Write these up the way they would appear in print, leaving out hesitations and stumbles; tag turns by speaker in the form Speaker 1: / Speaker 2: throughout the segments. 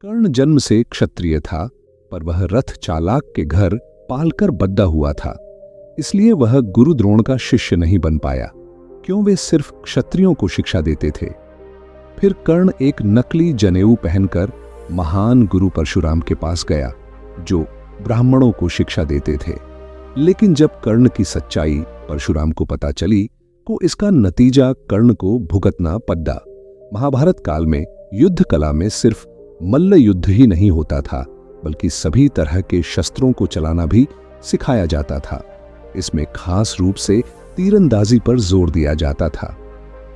Speaker 1: कर्ण जन्म से क्षत्रिय था, पर वह रथ चालाक के घर पालकर बद्दा हुआ था। इसलिए वह गुरु द्रोण का शिष्य नहीं बन पाया, क्यों वे सिर्फ क्षत्रियों को शिक्षा देते थे। फिर कर्ण एक नकली जनेऊ पहनकर महान गुरु परशुराम के पास गया, जो ब्राह्मणों को शिक्षा देते थे। लेकिन जब कर्ण की सच्चाई परशुराम को पता चली, तो इसका नतीजा कर्ण को भुगतना पड़ा। महाभारत काल में युद्ध कला में सिर्फ मल्ल युद्ध ही नहीं होता था, बल्कि सभी तरह के शस्त्रों को चलाना भी सिखाया जाता था। इसमें खास रूप से तीरंदाजी पर जोर दिया जाता था।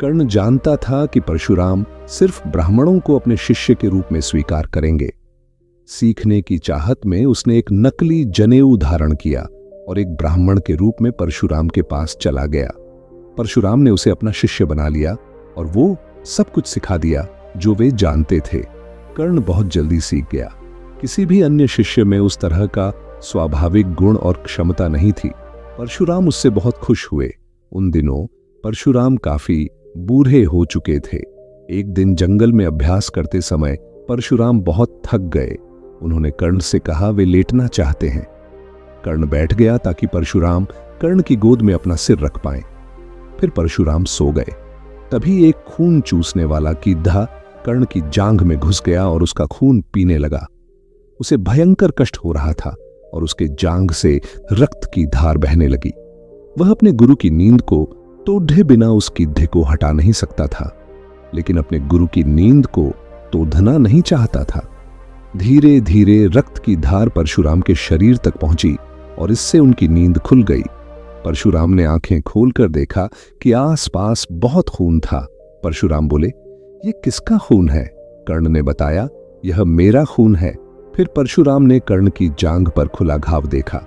Speaker 1: कर्ण जानता था कि परशुराम सिर्फ ब्राह्मणों को अपने शिष्य के रूप में स्वीकार करेंगे। सीखने की चाहत में उसने एक नकली जनेऊ धारण किया और एक ब्राह्मण के रूप में परशुराम के पास चला गया। परशुराम ने उसे अपना शिष्य बना लिया और वो सब कुछ सिखा दिया जो वे जानते थे। कर्ण बहुत जल्दी सीख गया। किसी भी अन्य शिष्य में उस तरह का स्वाभाविक गुण और क्षमता नहीं थी। परशुराम उससे बहुत खुश हुए। उन दिनों परशुराम काफी बूढ़े हो चुके थे। एक दिन जंगल में अभ्यास करते समय परशुराम बहुत थक गए। उन्होंने कर्ण से कहा वे लेटना चाहते हैं। कर्ण बैठ गया ताकि परशुराम कर्ण की गोद में अपना सिर रख पाए। फिर परशुराम सो गए। तभी एक खून चूसने वाला कीधा कर्ण की जांघ में घुस गया और उसका खून पीने लगा। उसे भयंकर कष्ट हो रहा था और उसके जांघ से रक्त की धार बहने लगी। वह अपने गुरु की नींद को तोड़े बिना उस कीधे को हटा नहीं सकता था, लेकिन अपने गुरु की नींद को तोड़ना नहीं चाहता था। धीरे धीरे रक्त की धार परशुराम के शरीर तक पहुंची और इससे उनकी नींद खुल गई। परशुराम ने आंखें खोलकर देखा कि आसपास बहुत खून था। परशुराम बोले, ये किसका खून है? कर्ण ने बताया, यह मेरा खून है। फिर परशुराम ने कर्ण की जांघ पर खुला घाव देखा।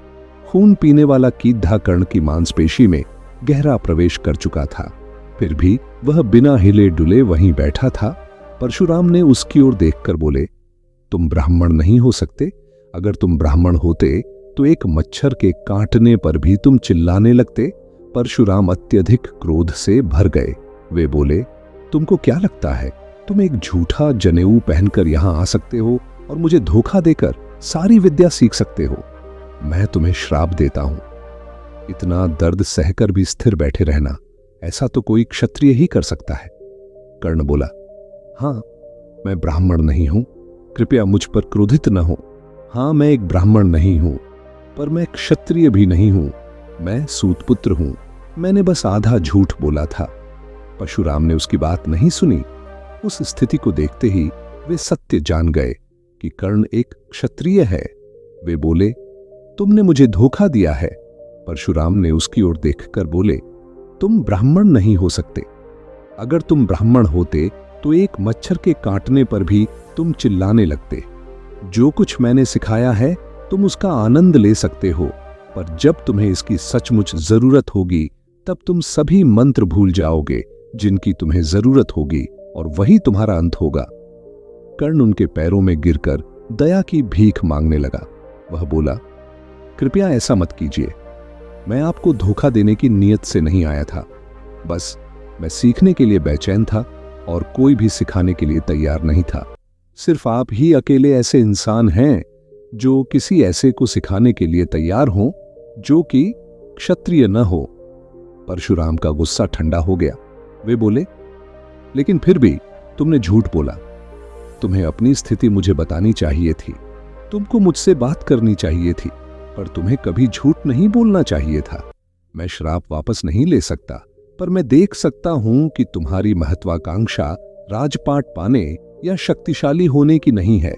Speaker 1: खून पीने वाला कीधा कर्ण की मांसपेशी में गहरा प्रवेश कर चुका था। फिर भी वह बिना हिले डुले वहीं बैठा था। परशुराम ने उसकी ओर देखकर बोले, तुम ब्राह्मण नहीं हो सकते। अगर तुम ब्राह्मण होते तो एक मच्छर के काटने पर भी तुम चिल्लाने लगते। परशुराम अत्यधिक क्रोध से भर गए। वे बोले, तुमको क्या लगता है तुम एक झूठा जनेऊ पहनकर यहां आ सकते हो और मुझे धोखा देकर सारी विद्या सीख सकते हो? मैं तुम्हें श्राप देता हूं। इतना दर्द सहकर भी स्थिर बैठे रहना, ऐसा तो कोई क्षत्रिय ही कर सकता है। कर्ण बोला, हां, मैं ब्राह्मण नहीं हूं, कृपया मुझ पर क्रोधित न हो। हां, मैं एक ब्राह्मण नहीं हूं, पर मैं क्षत्रिय भी नहीं हूं। मैं सूतपुत्र हूं। मैंने बस आधा झूठ बोला था। परशुराम ने उसकी बात नहीं सुनी। उस स्थिति को देखते ही वे सत्य जान गए कि कर्ण एक क्षत्रिय है। वे बोले, तुमने मुझे धोखा दिया है। परशुराम ने उसकी ओर देखकर बोले, तुम ब्राह्मण नहीं हो सकते। अगर तुम ब्राह्मण होते तो एक मच्छर के काटने पर भी तुम चिल्लाने लगते। जो कुछ मैंने सिखाया है तुम उसका आनंद ले सकते हो, पर जब तुम्हें इसकी सचमुच जरूरत होगी तब तुम सभी मंत्र भूल जाओगे जिनकी तुम्हें जरूरत होगी, और वही तुम्हारा अंत होगा। कर्ण उनके पैरों में गिरकर दया की भीख मांगने लगा। वह बोला, कृपया ऐसा मत कीजिए। मैं आपको धोखा देने की नीयत से नहीं आया था। बस मैं सीखने के लिए बेचैन था और कोई भी सिखाने के लिए तैयार नहीं था। सिर्फ आप ही अकेले ऐसे इंसान हैं जो किसी ऐसे को सिखाने के लिए तैयार हों जो कि क्षत्रिय न हो। परशुराम का गुस्सा ठंडा हो गया। वे बोले, लेकिन फिर भी तुमने झूठ बोला। तुम्हें अपनी स्थिति मुझे बतानी चाहिए थी। तुमको मुझसे बात करनी चाहिए थी, पर तुम्हें कभी झूठ नहीं बोलना चाहिए था। मैं श्राप वापस नहीं ले सकता, पर मैं देख सकता हूं कि तुम्हारी महत्वाकांक्षा राजपाट पाने या शक्तिशाली होने की नहीं है।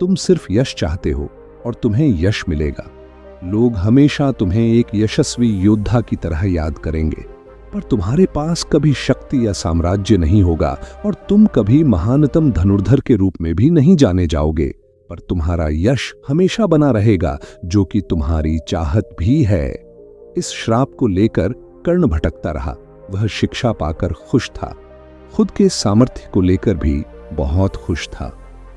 Speaker 1: तुम सिर्फ यश चाहते हो और तुम्हें यश मिलेगा। लोग हमेशा तुम्हें एक यशस्वी योद्धा की तरह याद करेंगे, पर तुम्हारे पास कभी शक्ति या साम्राज्य नहीं होगा और तुम कभी महानतम धनुर्धर के रूप में भी नहीं जाने जाओगे। पर तुम्हारा यश हमेशा बना रहेगा, जो कि तुम्हारी चाहत भी है। इस श्राप को लेकर कर्ण भटकता रहा। वह शिक्षा पाकर खुश था, खुद के सामर्थ्य को लेकर भी बहुत खुश था,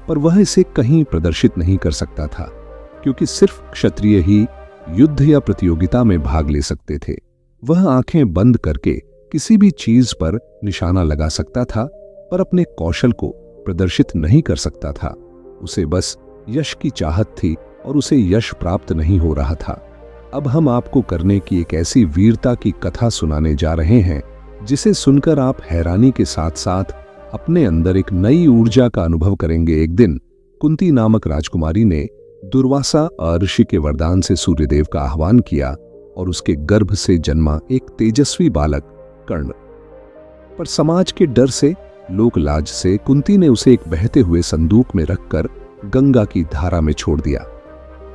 Speaker 1: पर वह इसे कहीं प्रदर्शित नहीं कर सकता था, क्योंकि सिर्फ क्षत्रिय ही युद्ध या प्रतियोगिता में भाग ले सकते थे। वह आंखें बंद करके किसी भी चीज पर निशाना लगा सकता था, पर अपने कौशल को प्रदर्शित नहीं कर सकता था। उसे बस यश की चाहत थी और उसे यश प्राप्त नहीं हो रहा था। अब हम आपको करने की एक ऐसी वीरता की कथा सुनाने जा रहे हैं जिसे सुनकर आप हैरानी के साथ साथ अपने अंदर एक नई ऊर्जा का अनुभव करेंगे। एक दिन कुंती नामक राजकुमारी ने दुर्वासा ऋषि के वरदान से सूर्यदेव का आह्वान किया और उसके गर्भ से जन्मा एक तेजस्वी बालक कर्ण। पर समाज के डर से, लोक लाज से कुंती ने उसे एक बहते हुए संदूक में रखकर गंगा की धारा में छोड़ दिया।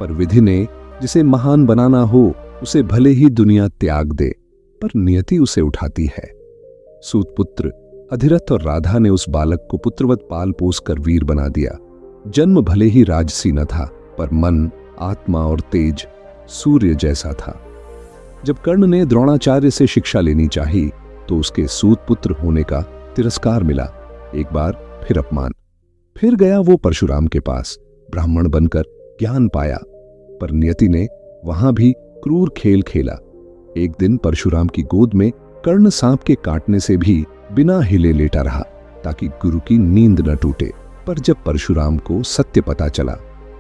Speaker 1: पर विधि ने जिसे महान बनाना हो उसे भले ही दुनिया त्याग दे, पर नियति उसे उठाती है। सूतपुत्र अधिरथ और राधा ने उस बालक को पुत्रवत पाल पोस कर वीर बना दिया। जन्म भले ही राजसी न था, पर मन, आत्मा और तेज सूर्य जैसा था। जब कर्ण ने द्रोणाचार्य से शिक्षा लेनी चाही तो उसके सूतपुत्र होने का तिरस्कार मिला। एक बार फिर अपमान। फिर गया वो परशुराम के पास, ब्राह्मण बनकर ज्ञान पाया, पर नियति ने वहां भी क्रूर खेल खेला। एक दिन परशुराम की गोद में कर्ण सांप के काटने से भी बिना हिले लेटा रहा ताकि गुरु की नींद न टूटे। पर जब परशुराम को सत्य पता चला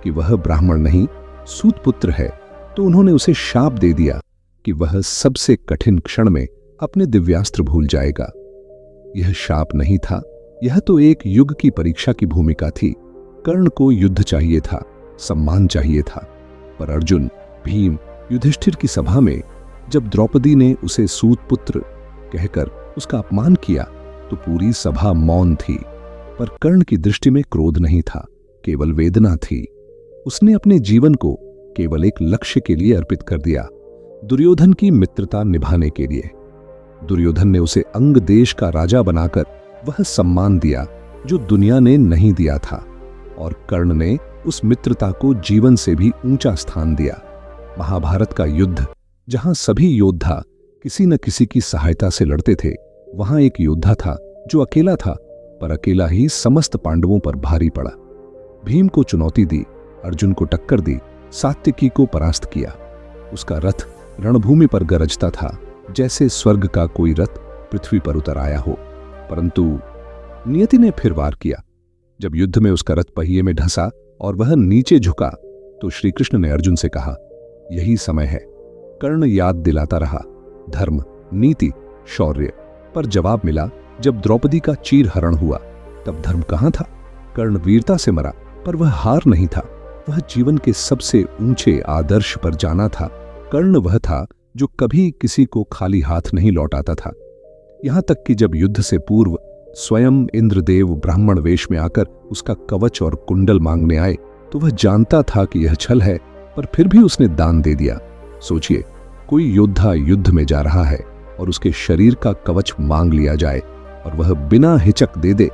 Speaker 1: कि वह ब्राह्मण नहीं सूतपुत्र है, तो उन्होंने उसे शाप दे दिया कि वह सबसे कठिन क्षण में अपने दिव्यास्त्र भूल जाएगा। यह शाप नहीं था, यह तो एक युग की परीक्षा की भूमिका थी। कर्ण को युद्ध चाहिए था, सम्मान चाहिए था, पर अर्जुन, भीम, युधिष्ठिर की सभा में जब द्रौपदी ने उसे सूतपुत्र कहकर उसका अपमान किया तो पूरी सभा मौन थी। पर कर्ण की दृष्टि में क्रोध नहीं था, केवल वेदना थी। उसने अपने जीवन को केवल एक लक्ष्य के लिए अर्पित कर दिया, दुर्योधन की मित्रता निभाने के लिए। दुर्योधन ने उसे अंग देश का राजा बनाकर वह सम्मान दिया जो दुनिया ने नहीं दिया था, और कर्ण ने उस मित्रता को जीवन से भी ऊंचा स्थान दिया। महाभारत का युद्ध, जहां सभी योद्धा किसी न किसी की सहायता से लड़ते थे, वहां एक योद्धा था जो अकेला था, पर अकेला ही समस्त पांडवों पर भारी पड़ा। भीम को चुनौती दी, अर्जुन को टक्कर दी, सात्यकी को परास्त किया। उसका रथ रणभूमि पर गरजता था जैसे स्वर्ग का कोई रथ पृथ्वी पर उतर आया हो। परंतु नियति ने फिर वार किया। जब युद्ध में उसका रथ पहिए में ढसा और वह नीचे झुका तो श्री कृष्ण ने अर्जुन से कहा, यही समय है। कर्ण याद दिलाता रहा, धर्म, नीति, शौर्य। पर जवाब मिला जब द्रौपदी का चीर हरण हुआ। तब धर्म कहां था? कर्ण वीरता से मरा, पर वह हार नहीं था। वह जीवन के सबसे ऊंचे आदर्श पर जाना था। कर्ण वह था जो कभी किसी को खाली हाथ नहीं लौटाता था। यहां तक कि जब युद्ध से पूर्व स्वयं इंद्रदेव ब्राह्मण वेश में आकर उसका कवच और कुंडल मांगने आए तो वह जानता था कि यह छल है, पर फिर भी उसने दान दे दिया। सोचिए, कोई योद्धा युद्ध में जा रहा है और उसके शरीर का कवच मांग लिया जाए और वह बिना हिचक दे दे।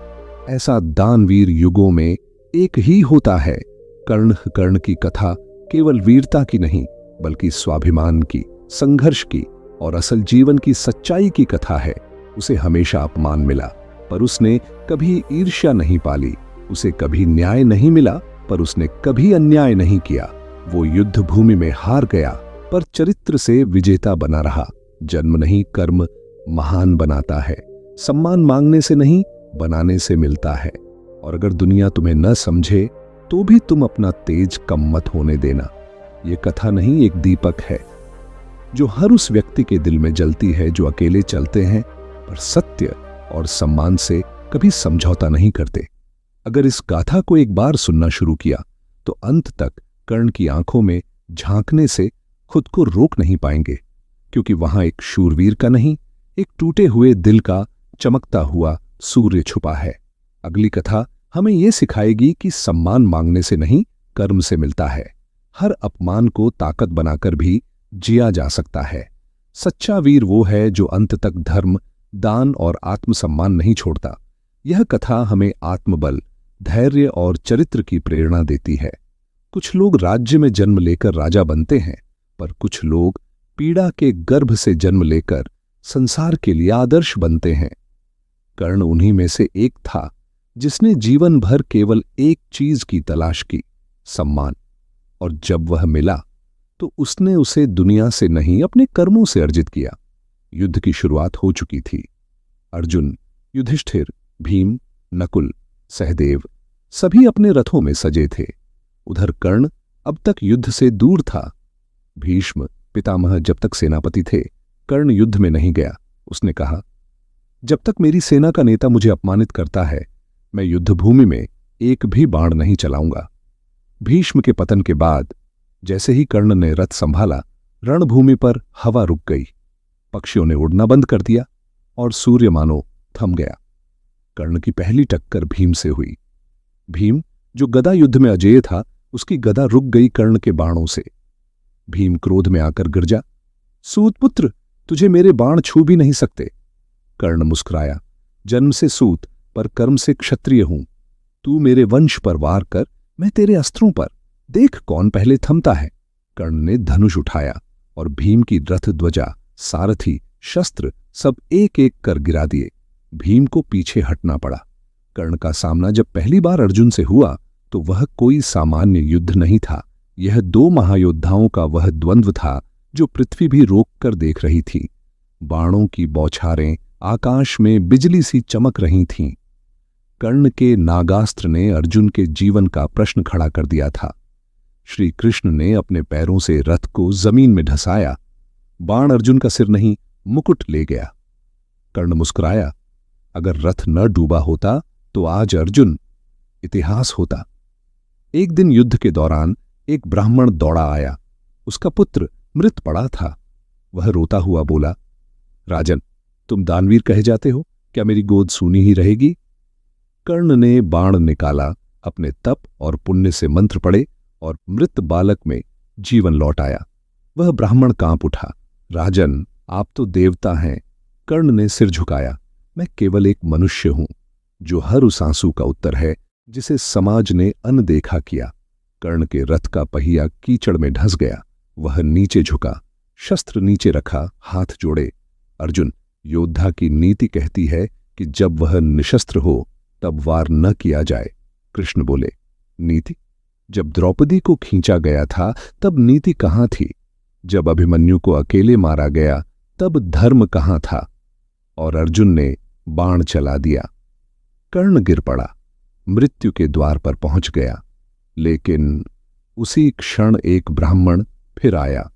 Speaker 1: ऐसा दानवीर युगों में एक ही होता है। कर्ण की कथा केवल वीरता की नहीं, बल्कि स्वाभिमान की, संघर्ष की और असल जीवन की सच्चाई की कथा है। उसे हमेशा अपमान मिला, पर उसने कभी ईर्ष्या नहीं पाली। उसे कभी न्याय नहीं मिला, पर उसने कभी अन्याय नहीं किया। वो युद्ध भूमि में हार गया, पर चरित्र से विजेता बना रहा। जन्म नहीं, कर्म महान बनाता है। सम्मान मांगने से नहीं, बनाने से मिलता है। और अगर दुनिया तुम्हें न समझे तो भी तुम अपना तेज कम मत होने देना। ये कथा नहीं, एक दीपक है जो हर उस व्यक्ति के दिल में जलती है जो अकेले चलते हैं पर सत्य और सम्मान से कभी समझौता नहीं करते। अगर इस गाथा को एक बार सुनना शुरू किया तो अंत तक कर्ण की आंखों में झांकने से खुद को रोक नहीं पाएंगे, क्योंकि वहां एक शूरवीर का नहीं, एक टूटे हुए दिल का चमकता हुआ सूर्य छुपा है। अगली कथा हमें यह सिखाएगी कि सम्मान मांगने से नहीं, कर्म से मिलता है। हर अपमान को ताकत बनाकर भी जिया जा सकता है। सच्चा वीर वो है जो अंत तक धर्म, दान और आत्मसम्मान नहीं छोड़ता। यह कथा हमें आत्मबल, धैर्य और चरित्र की प्रेरणा देती है। कुछ लोग राज्य में जन्म लेकर राजा बनते हैं, पर कुछ लोग पीड़ा के गर्भ से जन्म लेकर संसार के लिए आदर्श बनते हैं। कर्ण उन्हीं में से एक था जिसने जीवन भर केवल एक चीज की तलाश की, सम्मान। और जब वह मिला तो उसने उसे दुनिया से नहीं, अपने कर्मों से अर्जित किया। युद्ध की शुरुआत हो चुकी थी। अर्जुन, युधिष्ठिर, भीम, नकुल, सहदेव सभी अपने रथों में सजे थे। उधर कर्ण अब तक युद्ध से दूर था। भीष्म पितामह जब तक सेनापति थे, कर्ण युद्ध में नहीं गया। उसने कहा, जब तक मेरी सेना का नेता मुझे अपमानित करता है, मैं युद्धभूमि में एक भी बाण नहीं चलाऊंगा। भीष्म के पतन के बाद जैसे ही कर्ण ने रथ संभाला, रणभूमि पर हवा रुक गई, पक्षियों ने उड़ना बंद कर दिया और सूर्य मानो थम गया। कर्ण की पहली टक्कर भीम से हुई। भीम, जो गदा युद्ध में अजेय था, उसकी गदा रुक गई कर्ण के बाणों से। भीम क्रोध में आकर गिरजा, सूतपुत्र, तुझे मेरे बाण छू भी नहीं सकते। कर्ण मुस्कुराया, जन्म से सूत पर कर्म से क्षत्रिय हूं। तू मेरे वंश पर वार कर, मैं तेरे अस्त्रों पर, देख कौन पहले थमता है। कर्ण ने धनुष उठाया और भीम की रथ ध्वजा, सारथी, शस्त्र सब एक एक कर गिरा दिए। भीम को पीछे हटना पड़ा। कर्ण का सामना जब पहली बार अर्जुन से हुआ तो वह कोई सामान्य युद्ध नहीं था। यह दो महायोद्धाओं का वह द्वंद्व था जो पृथ्वी भी रोक कर देख रही थी। बाणों की बौछारें आकाश में बिजली सी चमक रही थीं। कर्ण के नागास्त्र ने अर्जुन के जीवन का प्रश्न खड़ा कर दिया था। श्री कृष्ण ने अपने पैरों से रथ को जमीन में ढसाया। बाण अर्जुन का सिर नहीं, मुकुट ले गया। कर्ण मुस्कुराया, अगर रथ न डूबा होता तो आज अर्जुन इतिहास होता। एक दिन युद्ध के दौरान एक ब्राह्मण दौड़ा आया। उसका पुत्र मृत पड़ा था। वह रोता हुआ बोला, राजन, तुम दानवीर कहे जाते हो, क्या मेरी गोद सूनी ही रहेगी? कर्ण ने बाण निकाला, अपने तप और पुण्य से मंत्र पढ़े और मृत बालक में जीवन लौट आया। वह ब्राह्मण कांप उठा। राजन, आप तो देवता हैं। कर्ण ने सिर झुकाया, मैं केवल एक मनुष्य हूं, जो हर उस आंसू का उत्तर है जिसे समाज ने अनदेखा किया। कर्ण के रथ का पहिया कीचड़ में ढस गया। वह नीचे झुका, शस्त्र नीचे रखा, हाथ जोड़े। अर्जुन, योद्धा की नीति कहती है कि जब वह निशस्त्र हो तब वार न किया जाए। कृष्ण बोले, नीति? जब द्रौपदी को खींचा गया था तब नीति कहाँ थी? जब अभिमन्यु को अकेले मारा गया तब धर्म कहाँ था? और अर्जुन ने बाण चला दिया। कर्ण गिर पड़ा, मृत्यु के द्वार पर पहुंच गया। लेकिन उसी क्षण एक ब्राह्मण फिर आया।